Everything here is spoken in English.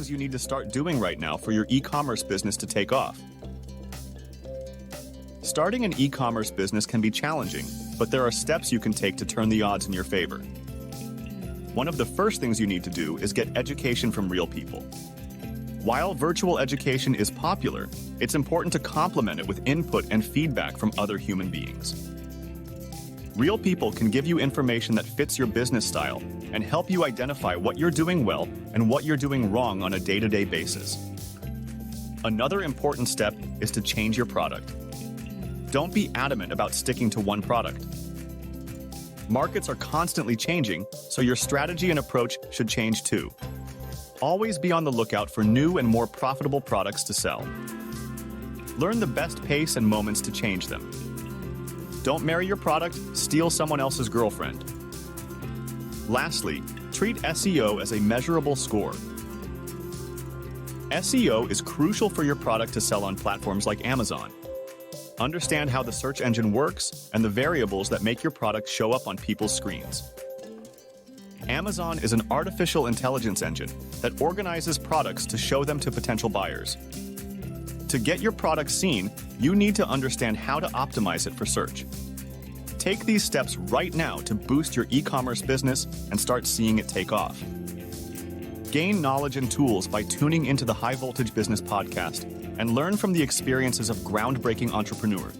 things you need to start doing right now for your e-commerce business to take off. Starting an e-commerce business can be challenging, but there are steps you can take to turn the odds in your favor. One of the first things you need to do is get education from real people. While virtual education is popular, it's important to complement it with input and feedback from other human beings. Real people can give you information that fits your business style and help you identify what you're doing well and what you're doing wrong on a day-to-day basis. Another important step is to change your product. Don't be adamant about sticking to one product. Markets are constantly changing, so your strategy and approach should change too. Always be on the lookout for new and more profitable products to sell. Learn the best pace and moments to change them. Don't marry your product, steal someone else's girlfriend. Lastly, treat SEO as a measurable score. SEO is crucial for your product to sell on platforms like Amazon. Understand how the search engine works and the variables that make your product show up on people's screens. Amazon is an artificial intelligence engine that organizes products to show them to potential buyers. To get your product seen, you need to understand how to optimize it for search. Take these steps right now to boost your e-commerce business and start seeing it take off. Gain knowledge and tools by tuning into the High Voltage Business Podcast and learn from the experiences of groundbreaking entrepreneurs.